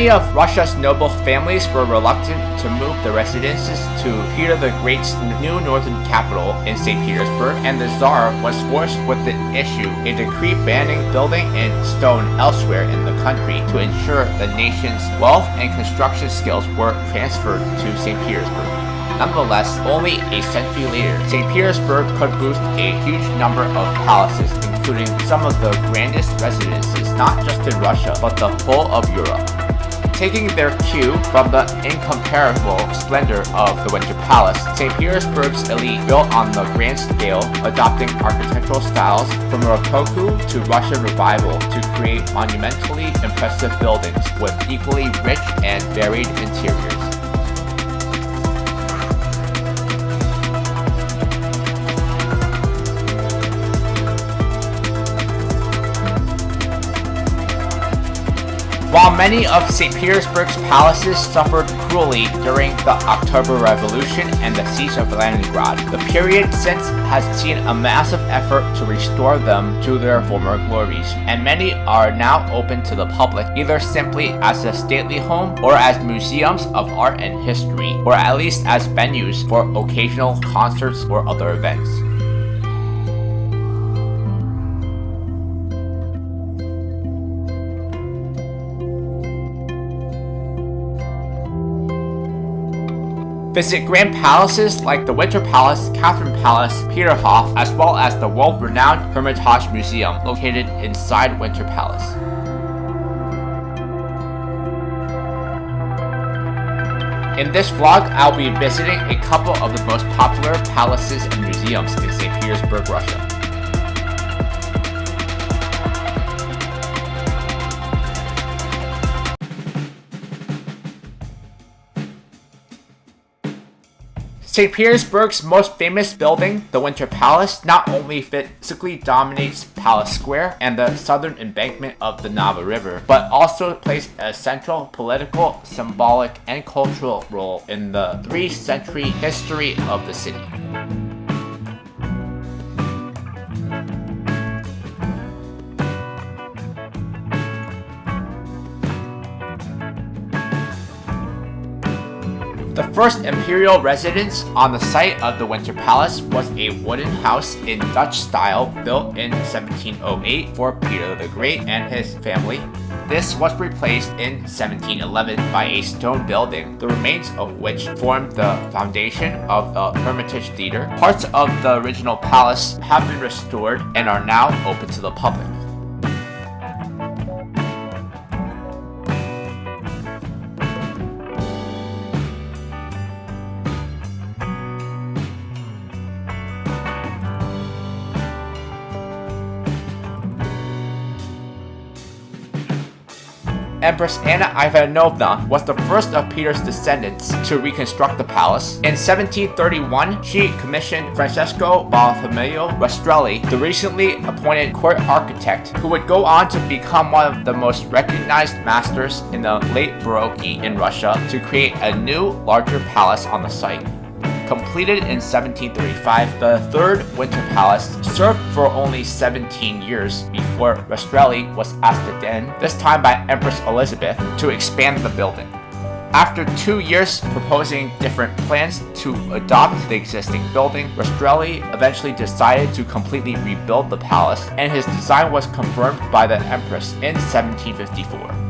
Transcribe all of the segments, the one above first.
Many of Russia's noble families were reluctant to move their residences to Peter the Great's new northern capital in St. Petersburg, and the Tsar was forced with the issue a decree banning building in stone elsewhere in the country to ensure the nation's wealth and construction skills were transferred to St. Petersburg. Nonetheless, only a century later, St. Petersburg could boast a huge number of palaces, including some of the grandest residences not just in Russia, but the whole of Europe. Taking their cue from the incomparable splendor of the Winter Palace, St. Petersburg's elite built on the grand scale, adopting architectural styles from Rococo to Russian Revival to create monumentally impressive buildings with equally rich and varied interiors. While many of St. Petersburg's palaces suffered cruelly during the October Revolution and the siege of Leningrad, the period since has seen a massive effort to restore them to their former glories, and many are now open to the public, either simply as a stately home or as museums of art and history, or at least as venues for occasional concerts or other events. Visit grand palaces like the Winter Palace, Catherine Palace, Peterhof, as well as the world-renowned Hermitage Museum located inside Winter Palace. In this vlog, I'll be visiting a couple of the most popular palaces and museums in St. Petersburg, Russia. St. Petersburg's most famous building, the Winter Palace, not only physically dominates Palace Square and the southern embankment of the Neva River, but also plays a central political, symbolic, and cultural role in the 3-century history of the city. The first imperial residence on the site of the Winter Palace was a wooden house in Dutch style built in 1708 for Peter the Great and his family. This was replaced in 1711 by a stone building, the remains of which formed the foundation of the Hermitage Theater. Parts of the original palace have been restored and are now open to the public. Empress Anna Ivanovna was the first of Peter's descendants to reconstruct the palace. In 1731, she commissioned Francesco Bartolomeo Rastrelli, the recently appointed court architect, who would go on to become one of the most recognized masters in the late Baroque in Russia, to create a new, larger palace on the site. Completed in 1735, the third Winter Palace served for only 17 years before Rastrelli was asked again, this time by Empress Elizabeth, to expand the building. After 2 years proposing different plans to adopt the existing building, Rastrelli eventually decided to completely rebuild the palace, and his design was confirmed by the Empress in 1754.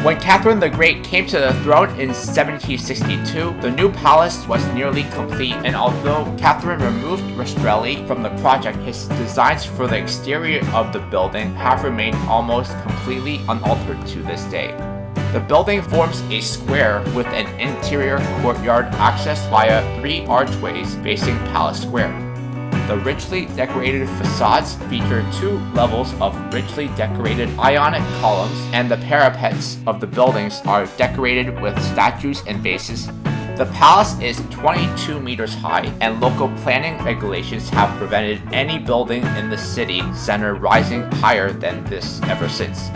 When Catherine the Great came to the throne in 1762, the new palace was nearly complete, and although Catherine removed Rastrelli from the project, his designs for the exterior of the building have remained almost completely unaltered to this day. The building forms a square with an interior courtyard accessed via 3 archways facing Palace Square. The richly decorated facades feature 2 levels of richly decorated Ionic columns, and the parapets of the buildings are decorated with statues and vases, The palace is 22 meters high, and local planning regulations have prevented any building in the city center rising higher than this ever since.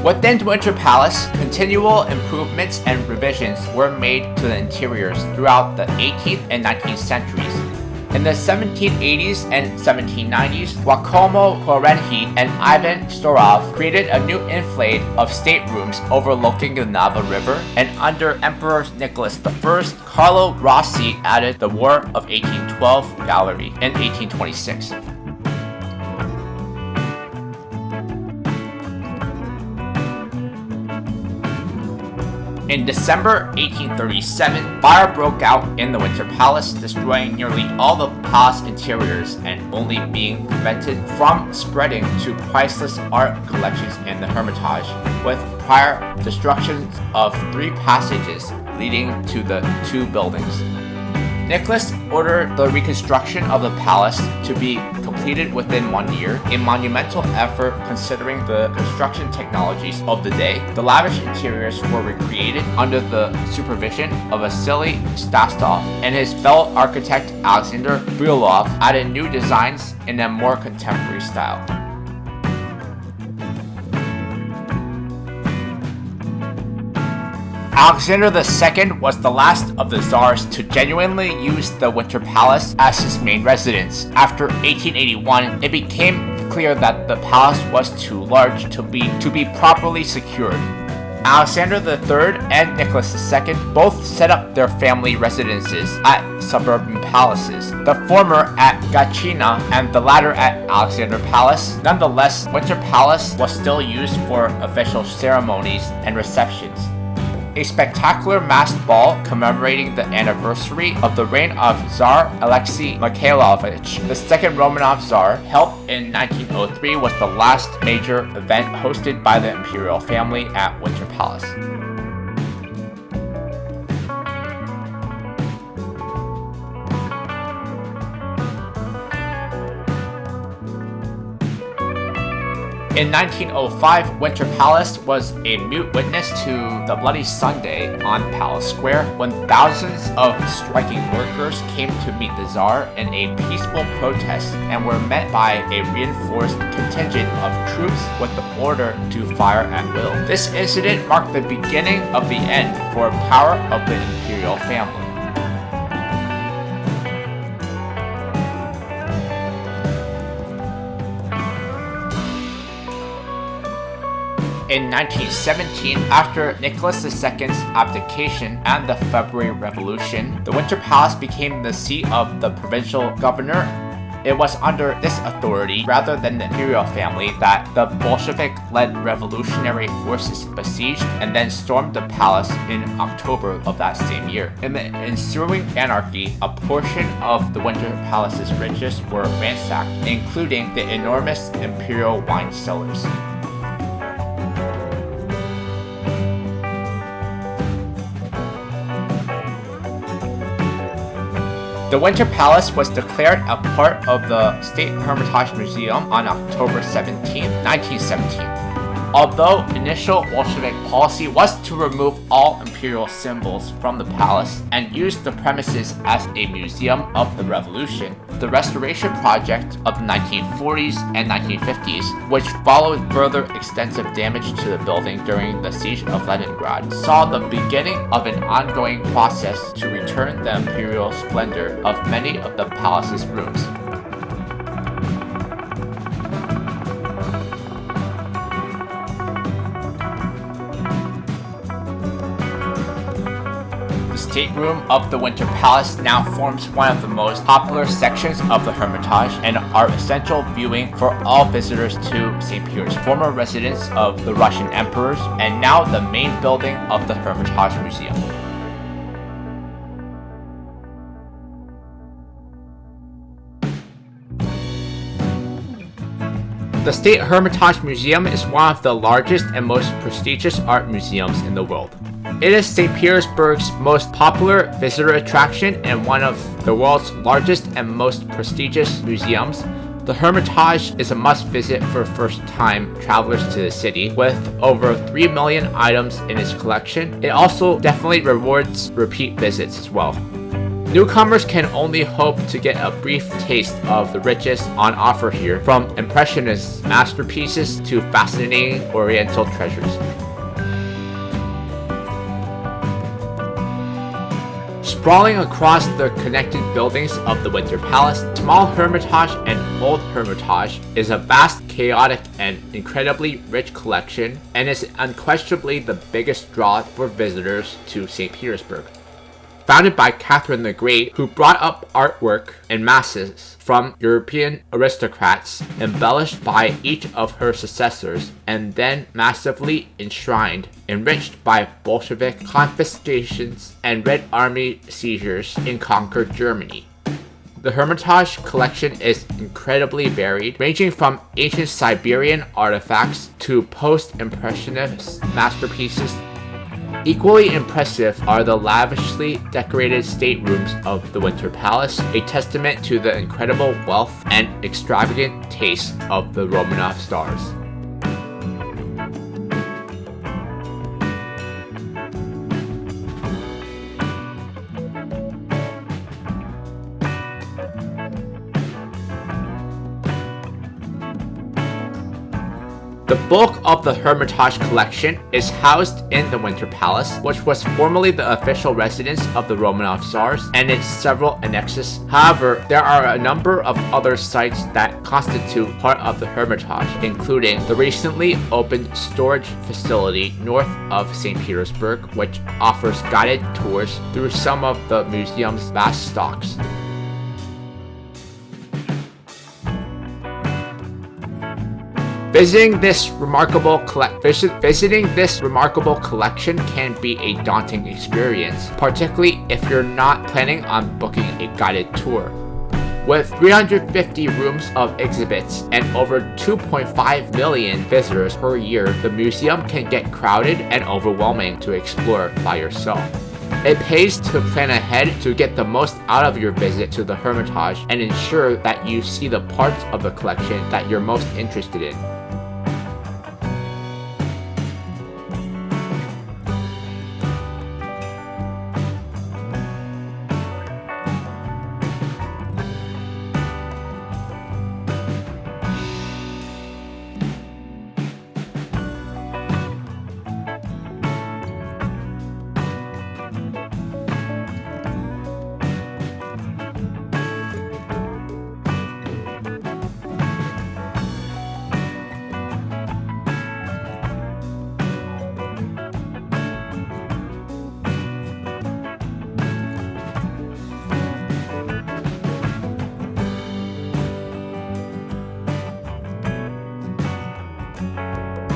Within the Winter Palace, continual improvements and revisions were made to the interiors throughout the 18th and 19th centuries. In the 1780s and 1790s, Giacomo Florenzi and Ivan Storov created a new enfilade of staterooms overlooking the Nava River, and under Emperor Nicholas I, Carlo Rossi added the War of 1812 gallery in 1826. In December 1837, fire broke out in the Winter Palace, destroying nearly all the palace interiors and only being prevented from spreading to priceless art collections in the Hermitage, with prior destruction of 3 passages leading to the 2 buildings. Nicholas ordered the reconstruction of the palace to be completed within 1 year, a monumental effort considering the construction technologies of the day. The lavish interiors were recreated under the supervision of Vasily Stastov, and his fellow architect Alexander Brylov added new designs in a more contemporary style. Alexander II was the last of the Tsars to genuinely use the Winter Palace as his main residence. After 1881, it became clear that the palace was too large to be properly secured. Alexander III and Nicholas II both set up their family residences at suburban palaces, the former at Gatchina and the latter at Alexander Palace. Nonetheless, Winter Palace was still used for official ceremonies and receptions. A spectacular masked ball commemorating the anniversary of the reign of Tsar Alexei Mikhailovich, the second Romanov Tsar, held in 1903, was the last major event hosted by the imperial family at Winter Palace. In 1905, Winter Palace was a mute witness to the Bloody Sunday on Palace Square, when thousands of striking workers came to meet the Tsar in a peaceful protest and were met by a reinforced contingent of troops with the order to fire at will. This incident marked the beginning of the end for power of the imperial family. In 1917, after Nicholas II's abdication and the February Revolution, the Winter Palace became the seat of the provincial governor. It was under this authority, rather than the imperial family, that the Bolshevik-led revolutionary forces besieged and then stormed the palace in October of that same year. In the ensuing anarchy, a portion of the Winter Palace's riches were ransacked, including the enormous imperial wine cellars. The Winter Palace was declared a part of the State Hermitage Museum on October 17, 1917. Although initial Bolshevik policy was to remove all imperial symbols from the palace and use the premises as a museum of the revolution, the restoration project of the 1940s and 1950s, which followed further extensive damage to the building during the siege of Leningrad, saw the beginning of an ongoing process to return the imperial splendor of many of the palace's rooms. The stateroom of the Winter Palace now forms one of the most popular sections of the Hermitage and are essential viewing for all visitors to St. Peter's, former residence of the Russian emperors, and now the main building of the Hermitage Museum. The State Hermitage Museum is one of the largest and most prestigious art museums in the world. It is St. Petersburg's most popular visitor attraction and one of the world's largest and most prestigious museums. The Hermitage is a must-visit for first-time travelers to the city, with over 3 million items in its collection. It also definitely rewards repeat visits as well. Newcomers can only hope to get a brief taste of the riches on offer here, from impressionist masterpieces to fascinating oriental treasures. Sprawling across the connected buildings of the Winter Palace, Small Hermitage and Old Hermitage is a vast, chaotic, and incredibly rich collection, and is unquestionably the biggest draw for visitors to St. Petersburg. Founded by Catherine the Great, who brought up artwork in masses from European aristocrats, embellished by each of her successors, and then massively enshrined, enriched by Bolshevik confiscations and Red Army seizures in conquered Germany. The Hermitage collection is incredibly varied, ranging from ancient Siberian artifacts to post-impressionist masterpieces. Equally impressive are the lavishly decorated staterooms of the Winter Palace, a testament to the incredible wealth and extravagant taste of the Romanov stars. The bulk of the Hermitage collection is housed in the Winter Palace, which was formerly the official residence of the Romanov Tsars, and its several annexes. However, there are a number of other sites that constitute part of the Hermitage, including the recently opened storage facility north of St. Petersburg, which offers guided tours through some of the museum's vast stocks. Visiting this remarkable collection can be a daunting experience, particularly if you're not planning on booking a guided tour. With 350 rooms of exhibits and over 2.5 million visitors per year, the museum can get crowded and overwhelming to explore by yourself. It pays to plan ahead to get the most out of your visit to the Hermitage and ensure that you see the parts of the collection that you're most interested in.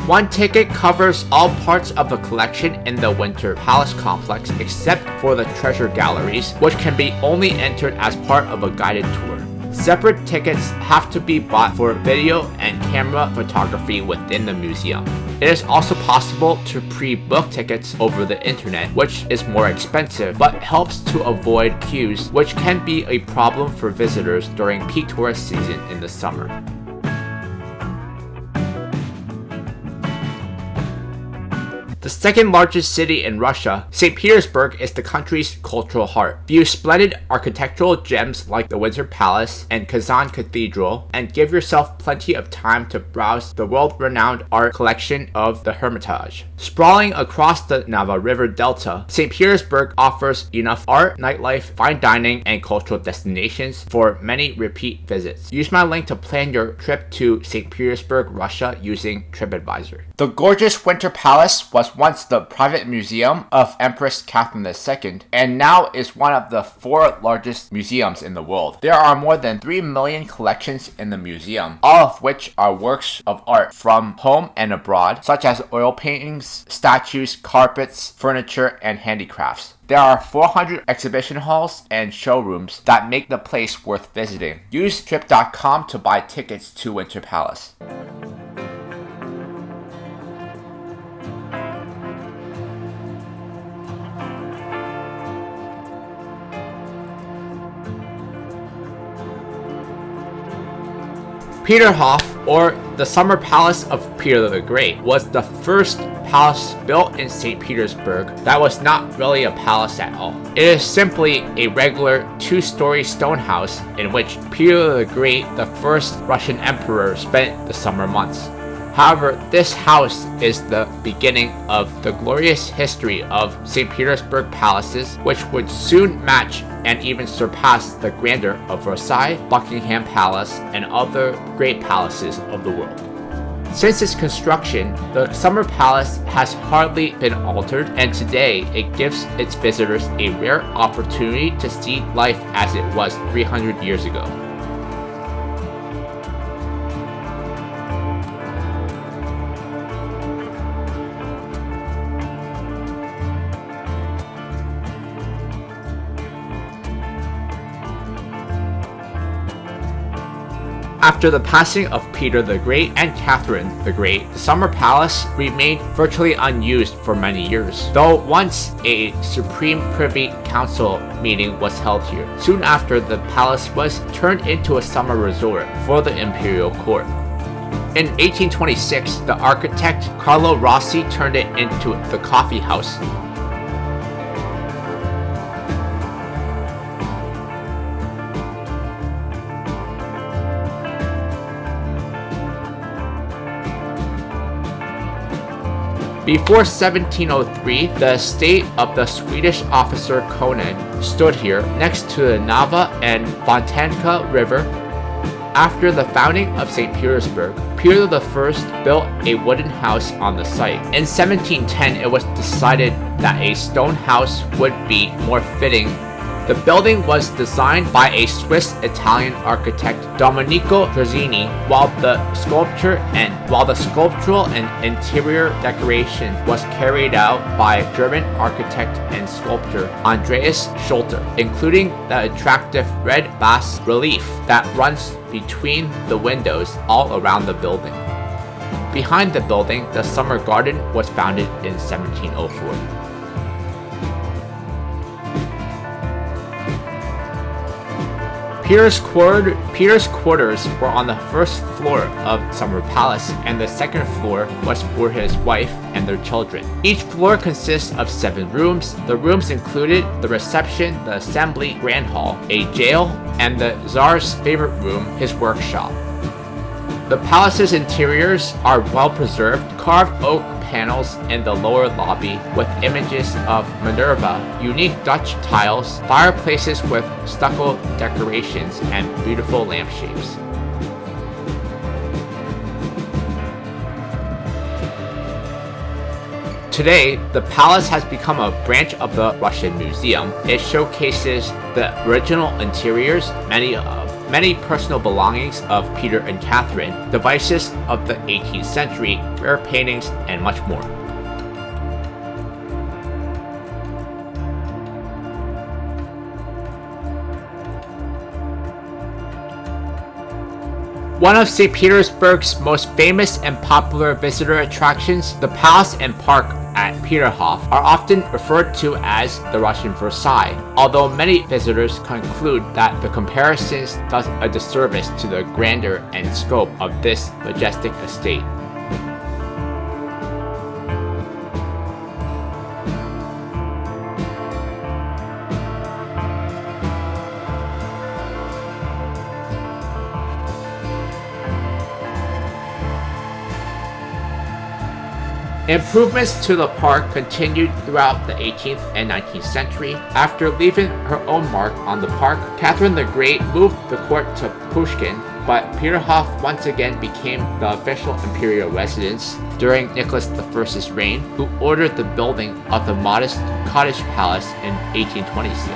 One ticket covers all parts of the collection in the Winter Palace complex except for the treasure galleries, which can be only entered as part of a guided tour. Separate tickets have to be bought for video and camera photography within the museum. It is also possible to pre-book tickets over the internet, which is more expensive but helps to avoid queues, which can be a problem for visitors during peak tourist season in the summer. The second largest city in Russia, St. Petersburg is the country's cultural heart. View splendid architectural gems like the Winter Palace and Kazan Cathedral, and give yourself plenty of time to browse the world-renowned art collection of the Hermitage. Sprawling across the Neva River Delta, St. Petersburg offers enough art, nightlife, fine dining, and cultural destinations for many repeat visits. Use my link to plan your trip to St. Petersburg, Russia using TripAdvisor. The gorgeous Winter Palace was once the private museum of Empress Catherine II, and now is one of the 4 largest museums in the world. There are more than 3 million collections in the museum, all of which are works of art from home and abroad, such as oil paintings, statues, carpets, furniture, and handicrafts. There are 400 exhibition halls and showrooms that make the place worth visiting. Use Trip.com to buy tickets to Winter Palace. Peterhof, or the Summer Palace of Peter the Great, was the first palace built in St. Petersburg that was not really a palace at all. It is simply a regular two-story stone house in which Peter the Great, the first Russian emperor, spent the summer months. However, this house is the beginning of the glorious history of St. Petersburg palaces, which would soon match and even surpass the grandeur of Versailles, Buckingham Palace, and other great palaces of the world. Since its construction, the Summer Palace has hardly been altered, and today it gives its visitors a rare opportunity to see life as it was 300 years ago. After the passing of Peter the Great and Catherine the Great, the Summer Palace remained virtually unused for many years, though once a Supreme Privy Council meeting was held here. Soon after, the palace was turned into a summer resort for the imperial court. In 1826, the architect Carlo Rossi turned it into the coffee house. Before 1703, the estate of the Swedish officer Conan stood here next to the Nava and Fontanka River. After the founding of St. Petersburg, Peter I built a wooden house on the site. In 1710, it was decided that a stone house would be more fitting. The building was designed by a Swiss-Italian architect, Domenico Drazzini, while the sculptural and interior decoration was carried out by German architect and sculptor Andreas Schulter, including the attractive red bas relief that runs between the windows all around the building. Behind the building, the Summer Garden was founded in 1704. Peter's quarters were on the first floor of Summer Palace, and the second floor was for his wife and their children. Each floor consists of 7 rooms. The rooms included the reception, the assembly grand hall, a jail, and the Tsar's favorite room, his workshop. The palace's interiors are well preserved, carved oak panels in the lower lobby with images of Minerva, unique Dutch tiles, fireplaces with stucco decorations, and beautiful lampshades. Today, the palace has become a branch of the Russian Museum. It showcases the original interiors, many personal belongings of Peter and Catherine, devices of the 18th century, rare paintings, and much more. One of St. Petersburg's most famous and popular visitor attractions, the palace and park at Peterhof, are often referred to as the Russian Versailles, although many visitors conclude that the comparisons does a disservice to the grandeur and scope of this majestic estate. Improvements to the park continued throughout the 18th and 19th century. After leaving her own mark on the park, Catherine the Great moved the court to Pushkin, but Peterhof once again became the official imperial residence during Nicholas I's reign, who ordered the building of the modest cottage palace in 1826.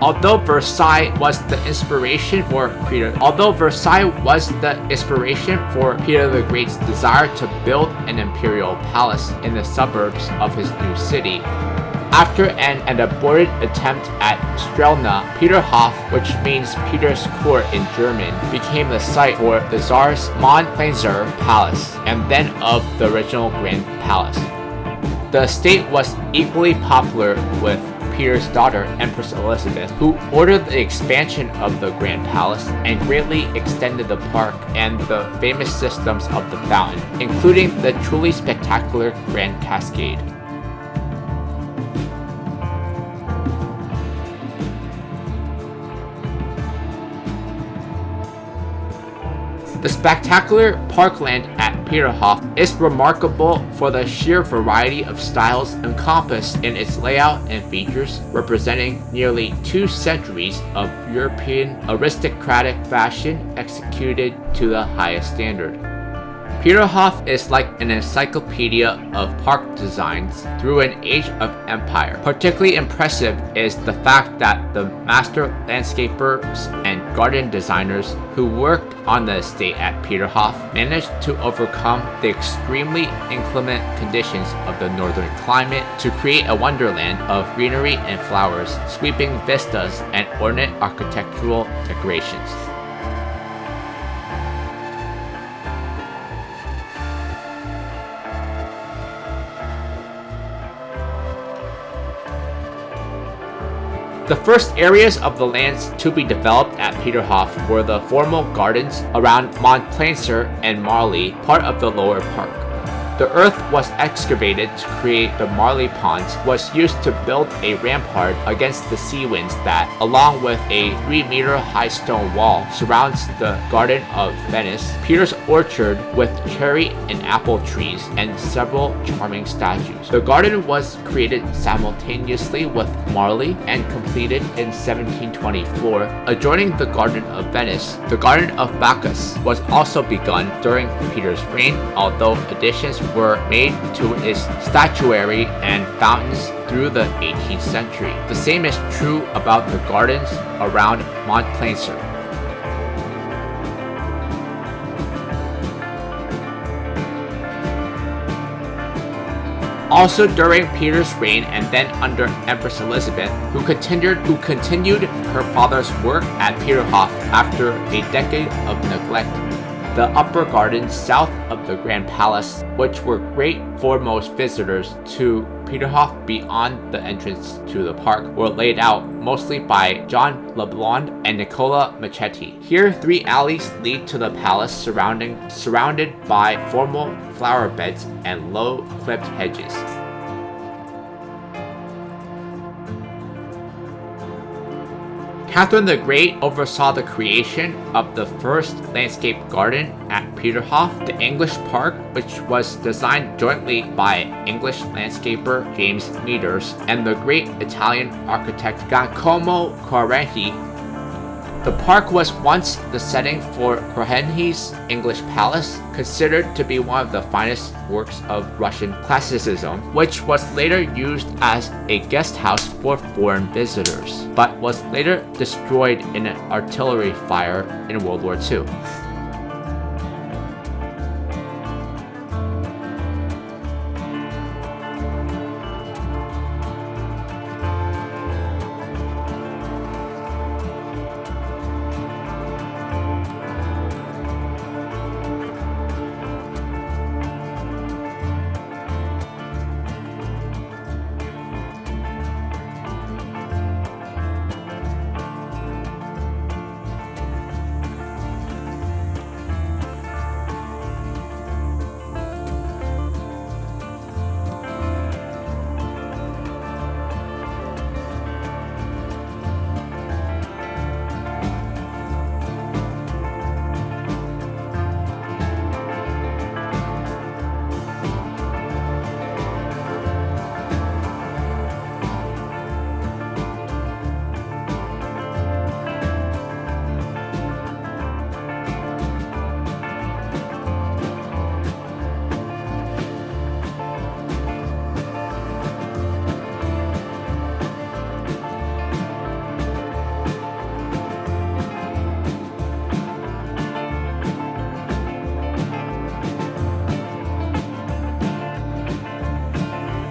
Although Versailles was the inspiration for Peter the Great's desire to build an imperial palace in the suburbs of his new city, After an aborted attempt at Strelna, Peterhof, which means Peter's Court in German, became the site for the Tsar's Montplaisir Palace, and then of the original Grand Palace. The estate was equally popular with Peter's daughter, Empress Elizabeth, who ordered the expansion of the Grand Palace and greatly extended the park and the famous systems of the fountain, including the truly spectacular Grand Cascade. The spectacular parkland at Peterhof is remarkable for the sheer variety of styles encompassed in its layout and features, representing nearly 2 centuries of European aristocratic fashion executed to the highest standard. Peterhof is like an encyclopedia of park designs through an age of empire. Particularly impressive is the fact that the master landscapers and garden designers who worked on the estate at Peterhof managed to overcome the extremely inclement conditions of the northern climate to create a wonderland of greenery and flowers, sweeping vistas, and ornate architectural decorations. The first areas of the lands to be developed at Peterhof were the formal gardens around Montplaisir and Marly, part of the lower park. The earth was excavated to create the Marly ponds, was used to build a rampart against the sea winds that, along with a 3-meter high stone wall, surrounds the Garden of Venice, Peter's orchard with cherry and apple trees, and several charming statues. The garden was created simultaneously with Marly and completed in 1724. Adjoining the Garden of Venice, the Garden of Bacchus was also begun during Peter's reign, although additions were made to its statuary and fountains through the 18th century. The same is true about the gardens around Montplaisir. Also during Peter's reign and then under Empress Elizabeth, who continued her father's work at Peterhof after a decade of neglect, the upper gardens south of the Grand Palace, which were great for most visitors to Peterhof beyond the entrance to the park, were laid out mostly by John Leblond and Nicola Machetti. Here, 3 alleys lead to the palace surrounded by formal flower beds and low clipped hedges. Catherine the Great oversaw the creation of the first landscape garden at Peterhof, the English Park, which was designed jointly by English landscaper James Meters and the great Italian architect Giacomo Quarenti. The park was once the setting for Quarenti's English Palace, considered to be one of the finest works of Russian classicism, which was later used as a guest house for foreign visitors, but was later destroyed in an artillery fire in World War II.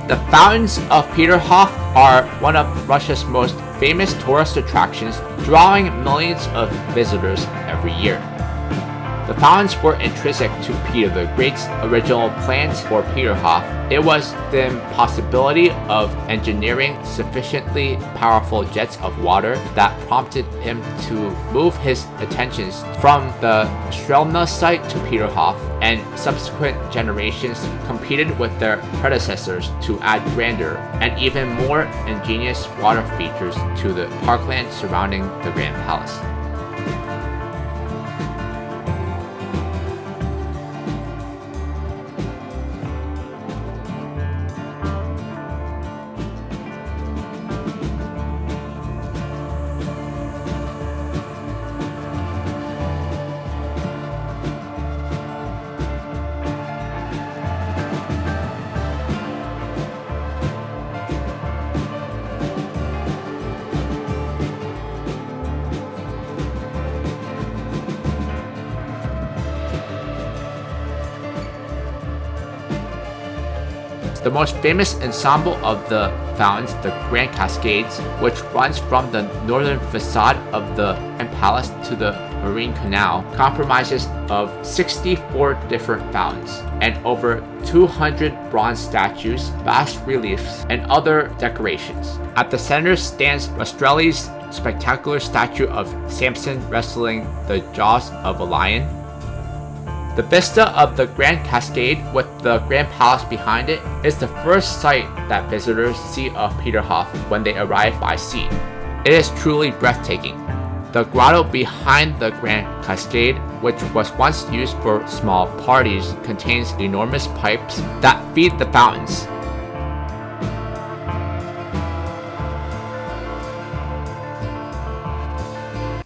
The fountains of Peterhof are one of Russia's most famous tourist attractions, drawing millions of visitors every year. The fountains were intrinsic to Peter the Great's original plans for Peterhof. It was the impossibility of engineering sufficiently powerful jets of water that prompted him to move his attentions from the Strelna site to Peterhof, and subsequent generations competed with their predecessors to add grandeur and even more ingenious water features to the parkland surrounding the Grand Palace. The most famous ensemble of the fountains, the Grand Cascades, which runs from the northern facade of the Grand Palace to the Marine Canal, comprises of 64 different fountains and over 200 bronze statues, bas reliefs, and other decorations. At the center stands Rastrelli's spectacular statue of Samson wrestling the jaws of a lion. The vista of the Grand Cascade with the Grand Palace behind it is the first sight that visitors see of Peterhof when they arrive by sea. It is truly breathtaking. The grotto behind the Grand Cascade, which was once used for small parties, contains enormous pipes that feed the fountains.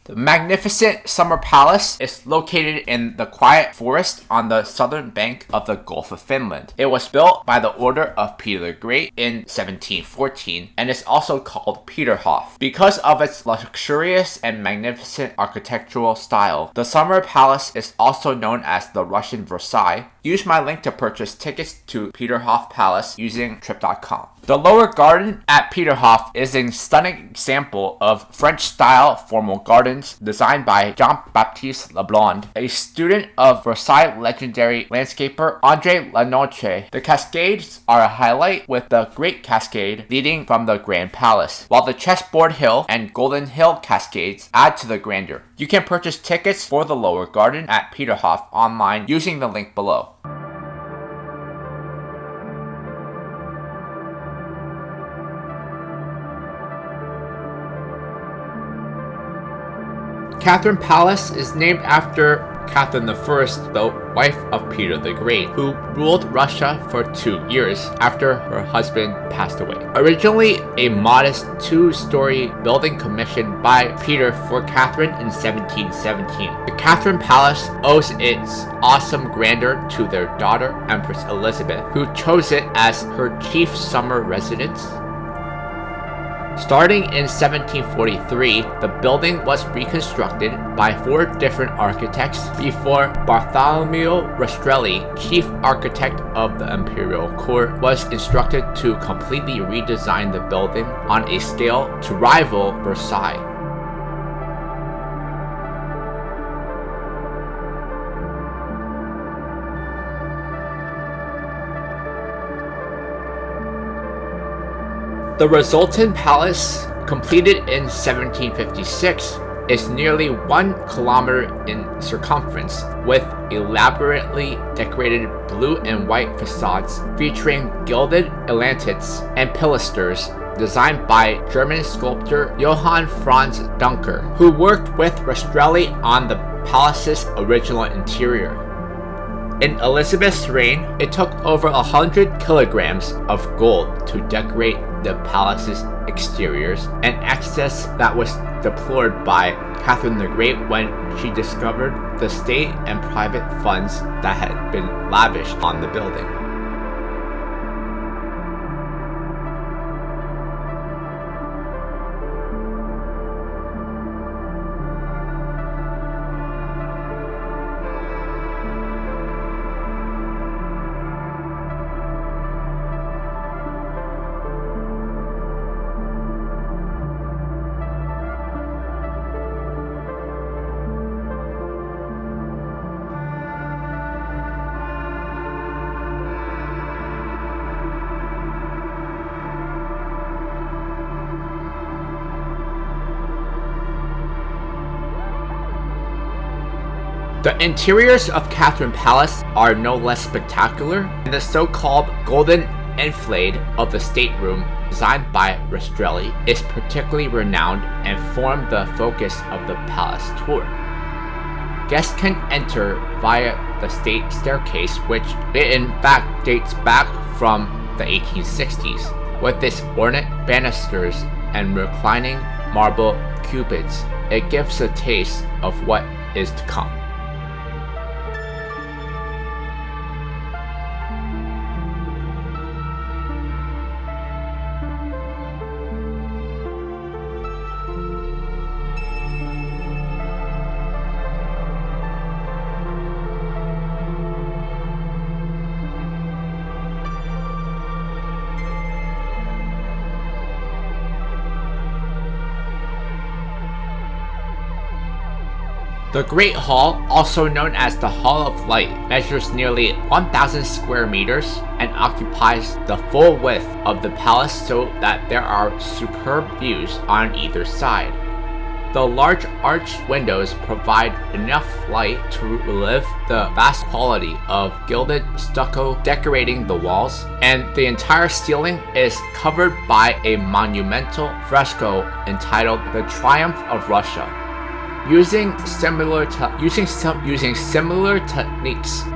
The magnificent summer palace is located in the quiet forest on the southern bank of the Gulf of Finland. It was built by the order of Peter the Great in 1714 and is also called Peterhof. Because of its luxurious and magnificent architectural style, the summer palace is also known as the Russian Versailles. Use my link to purchase tickets to Peterhof Palace using trip.com. The lower garden at Peterhof is a stunning example of French-style formal gardens designed by Jean-Baptiste Leblond, a student of Versailles legendary landscaper André Lenotre. The cascades are a highlight, with the Great Cascade leading from the Grand Palace, while the Chessboard Hill and Golden Hill cascades add to the grandeur. You can purchase tickets for the lower garden at Peterhof online using the link below. Catherine Palace is named after Catherine I, the wife of Peter the Great, who ruled Russia for 2 years after her husband passed away. Originally a modest 2-story building commissioned by Peter for Catherine in 1717, the Catherine Palace owes its awesome grandeur to their daughter, Empress Elizabeth, who chose it as her chief summer residence. Starting in 1743, the building was reconstructed by 4 different architects before Bartholomew Rastrelli, chief architect of the imperial court, was instructed to completely redesign the building on a scale to rival Versailles. The resultant palace, completed in 1756, is nearly 1 kilometer in circumference, with elaborately decorated blue and white facades featuring gilded atlantids and pilasters designed by German sculptor Johann Franz Dunker, who worked with Rastrelli on the palace's original interior. In Elizabeth's reign, it took over 100 kilograms of gold to decorate the palace's exteriors, an excess that was deplored by Catherine the Great when she discovered the state and private funds that had been lavished on the building. The interiors of Catherine Palace are no less spectacular, and the so-called golden enfilade of the stateroom, designed by Rastrelli, is particularly renowned and formed the focus of the palace tour. Guests can enter via the state staircase, which in fact dates back from the 1860s. With its ornate banisters and reclining marble cupids, it gives a taste of what is to come. The Great Hall, also known as the Hall of Light, measures nearly 1,000 square meters and occupies the full width of the palace so that there are superb views on either side. The large arched windows provide enough light to relieve the vast quality of gilded stucco decorating the walls, and the entire ceiling is covered by a monumental fresco entitled The Triumph of Russia. Using similar techniques,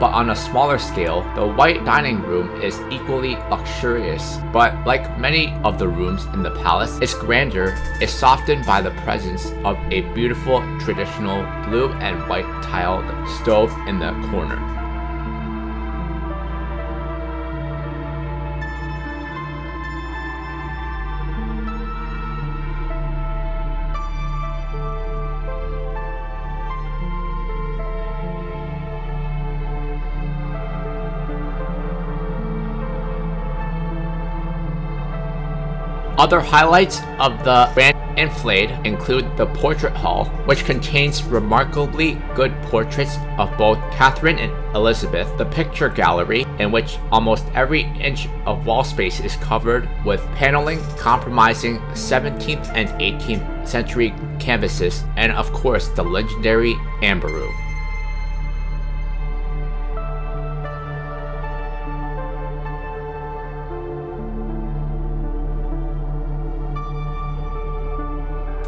but on a smaller scale, the white dining room is equally luxurious. But like many of the rooms in the palace, its grandeur is softened by the presence of a beautiful traditional blue and white tiled stove in the corner. Other highlights of the Grand Enfilade include the Portrait Hall, which contains remarkably good portraits of both Catherine and Elizabeth, the Picture Gallery, in which almost every inch of wall space is covered with paneling comprising 17th and 18th century canvases, and of course the legendary Amber Room.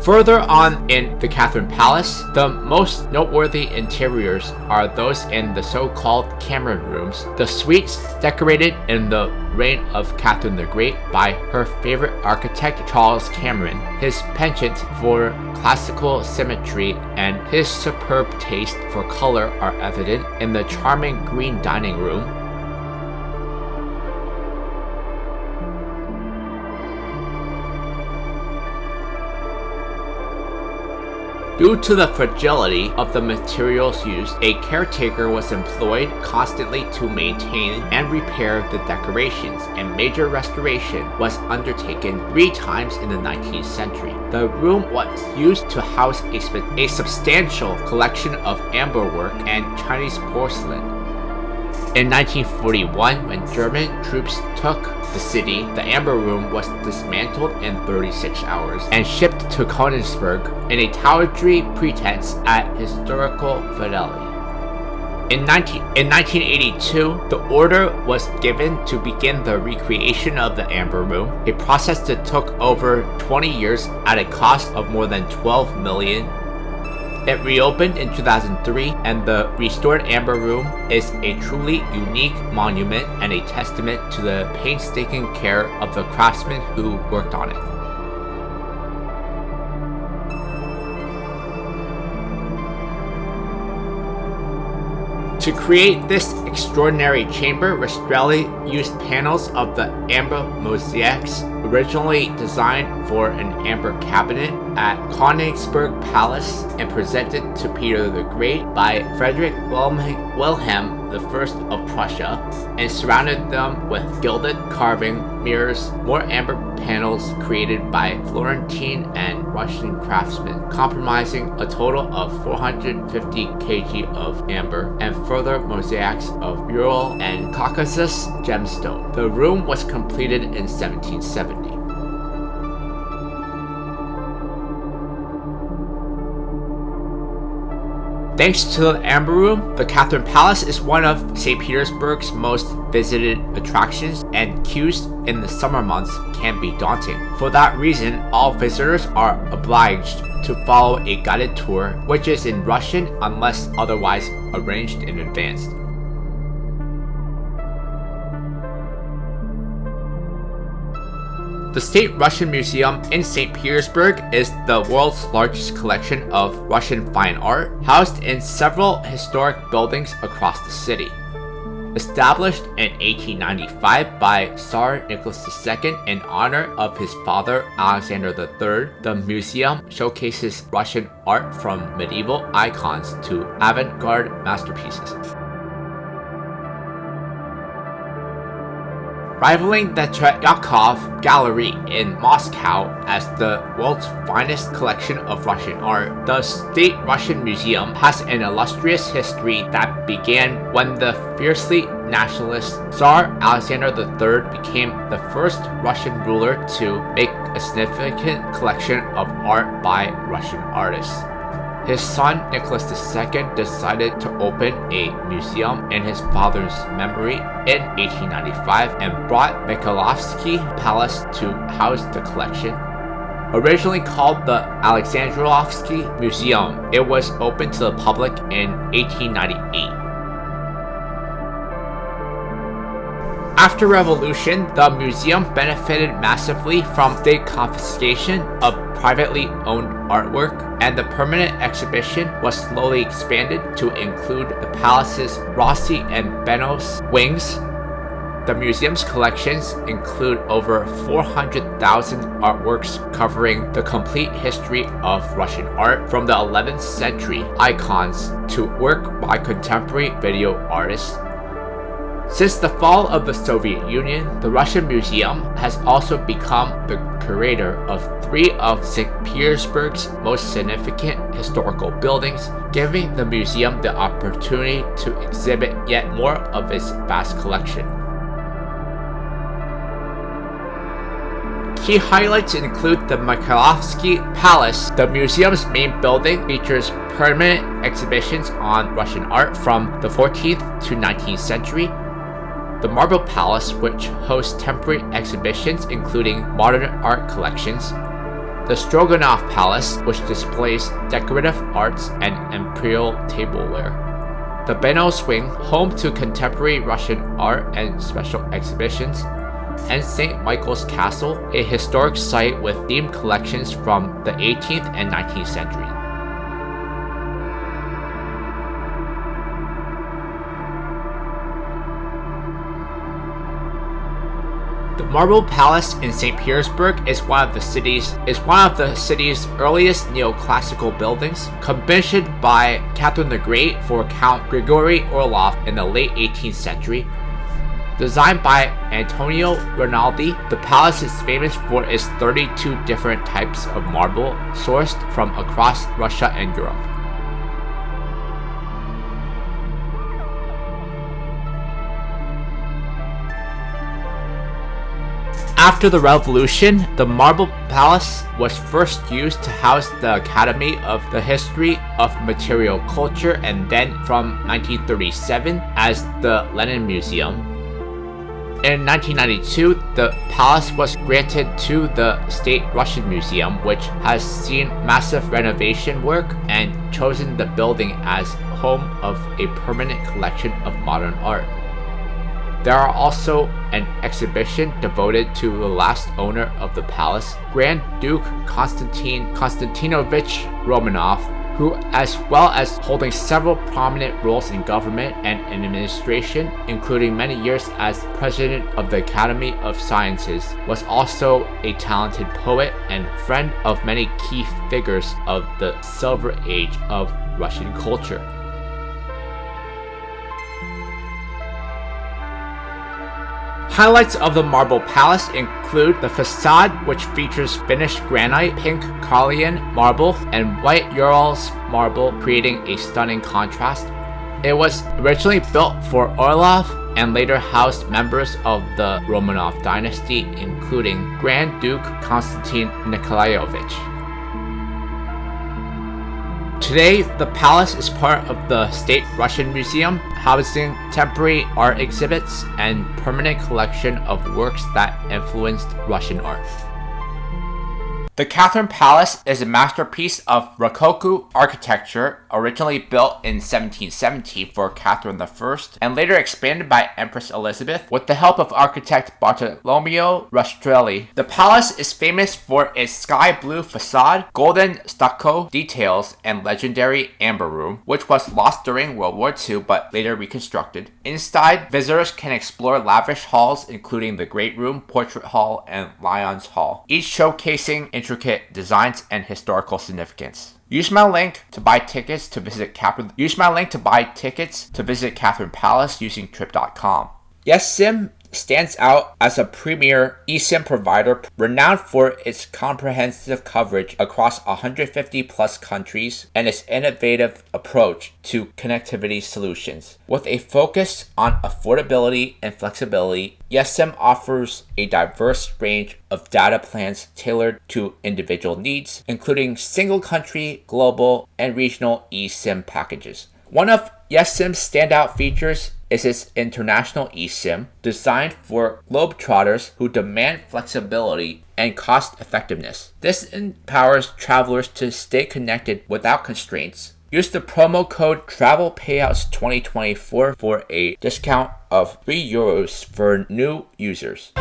Further on in the Catherine Palace, the most noteworthy interiors are those in the so-called Cameron Rooms, the suites decorated in the reign of Catherine the Great by her favorite architect Charles Cameron. His penchant for classical symmetry and his superb taste for color are evident in the charming green dining room. Due to the fragility of the materials used, a caretaker was employed constantly to maintain and repair the decorations, and major restoration was undertaken 3 times in the 19th century. The room was used to house a substantial collection of amberwork and Chinese porcelain. In 1941, when German troops took the city, the Amber Room was dismantled in 36 hours and shipped to Königsberg in a tawdry pretense at historical fidelity. In 1982, the order was given to begin the recreation of the Amber Room, a process that took over 20 years at a cost of more than $12 million. It reopened in 2003, and the restored Amber Room is a truly unique monument and a testament to the painstaking care of the craftsmen who worked on it. To create this extraordinary chamber, Rastrelli used panels of the amber mosaics originally designed for an amber cabinet at Königsberg Palace and presented to Peter the Great by Frederick Wilhelm I of Prussia, and surrounded them with gilded carving, mirrors, more amber panels created by Florentine and Russian craftsmen, comprising a total of 450 kg of amber, and further mosaics of Ural and Caucasus gemstone. The room was completed in 1770. Thanks to the Amber Room, the Catherine Palace is one of St. Petersburg's most visited attractions, and queues in the summer months can be daunting. For that reason, all visitors are obliged to follow a guided tour, which is in Russian unless otherwise arranged in advance. The State Russian Museum in St. Petersburg is the world's largest collection of Russian fine art, housed in several historic buildings across the city. Established in 1895 by Tsar Nicholas II in honor of his father Alexander III, the museum showcases Russian art from medieval icons to avant-garde masterpieces. Rivaling the Tretyakov Gallery in Moscow as the world's finest collection of Russian art, the State Russian Museum has an illustrious history that began when the fiercely nationalist Tsar Alexander III became the first Russian ruler to make a significant collection of art by Russian artists. His son Nicholas II decided to open a museum in his father's memory in 1895 and brought Petersburg Palace to house the collection. Originally called the Alexandrovsky Museum, it was opened to the public in 1898. After revolution, the museum benefited massively from state confiscation of privately owned artwork, and the permanent exhibition was slowly expanded to include the palace's Rossi and Benos wings. The museum's collections include over 400,000 artworks covering the complete history of Russian art, from the 11th century icons to work by contemporary video artists. Since the fall of the Soviet Union, the Russian Museum has also become the curator of 3 of St. Petersburg's most significant historical buildings, giving the museum the opportunity to exhibit yet more of its vast collection. Key highlights include the Peterhof Palace. The museum's main building features permanent exhibitions on Russian art from the 14th to 19th century. The Marble Palace, which hosts temporary exhibitions including modern art collections. The Stroganov Palace, which displays decorative arts and imperial tableware. The Benos Wing, home to contemporary Russian art and special exhibitions. And St. Michael's Castle, a historic site with themed collections from the 18th and 19th century. The Marble Palace in St. Petersburg is one of the city's earliest neoclassical buildings, commissioned by Catherine the Great for Count Grigory Orlov in the late 18th century. Designed by Antonio Rinaldi, the palace is famous for its 32 different types of marble sourced from across Russia and Europe. After the revolution, the Marble Palace was first used to house the Academy of the History of Material Culture, and then from 1937 as the Lenin Museum. In 1992, the palace was granted to the State Russian Museum, which has seen massive renovation work and chosen the building as home of a permanent collection of modern art. There are also an exhibition devoted to the last owner of the palace, Grand Duke Konstantin Konstantinovich Romanov, who, as well as holding several prominent roles in government and in administration, including many years as president of the Academy of Sciences, was also a talented poet and friend of many key figures of the Silver Age of Russian culture. Highlights of the Marble Palace include the facade, which features finished granite, pink Karelian marble, and white Urals marble, creating a stunning contrast. It was originally built for Orlov and later housed members of the Romanov dynasty, including Grand Duke Konstantin Nikolaevich. Today, the palace is part of the State Russian Museum, housing temporary art exhibits and permanent collection of works that influenced Russian art. The Catherine Palace is a masterpiece of Rococo architecture, originally built in 1770 for Catherine I and later expanded by Empress Elizabeth with the help of architect Bartolomeo Rastrelli. The palace is famous for its sky blue facade, golden stucco details, and legendary amber room, which was lost during World War II but later reconstructed. Inside, visitors can explore lavish halls including the Great Room, Portrait Hall, and Lions Hall, each showcasing intricate designs and historical significance. Use my link to buy tickets to visit Catherine Palace using trip.com. Yessim stands out as a premier eSIM provider renowned for its comprehensive coverage across 150 plus countries and its innovative approach to connectivity solutions. With a focus on affordability and flexibility, Yessim offers a diverse range of data plans tailored to individual needs, including single country, global, and regional eSIM packages. One of Yessim's standout features is its international eSIM, designed for globetrotters who demand flexibility and cost effectiveness. This empowers travelers to stay connected without constraints. Use the promo code TRAVELPAYOUTS2024 for a discount of €3 for new users.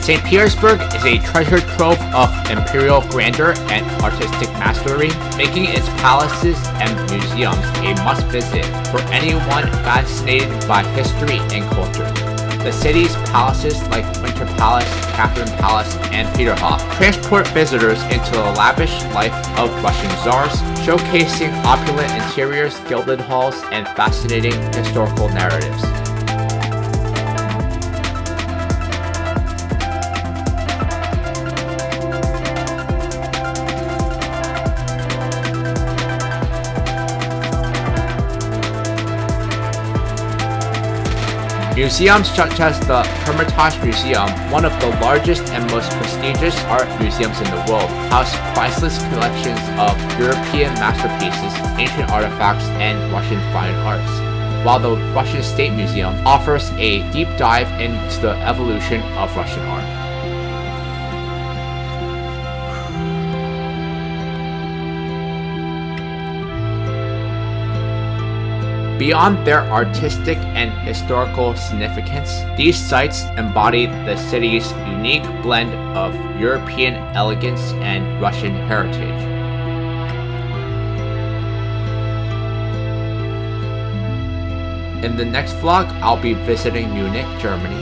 St. Petersburg is a treasure trove of imperial grandeur and artistic mastery, making its palaces and museums a must-visit for anyone fascinated by history and culture. The city's palaces like Winter Palace, Catherine Palace, and Peterhof transport visitors into the lavish life of Russian czars, showcasing opulent interiors, gilded halls, and fascinating historical narratives. Museums such as the Hermitage Museum, one of the largest and most prestigious art museums in the world, house priceless collections of European masterpieces, ancient artifacts, and Russian fine arts, while the Russian State Museum offers a deep dive into the evolution of Russian art. Beyond their artistic and historical significance, these sites embody the city's unique blend of European elegance and Russian heritage. In the next vlog, I'll be visiting Munich, Germany.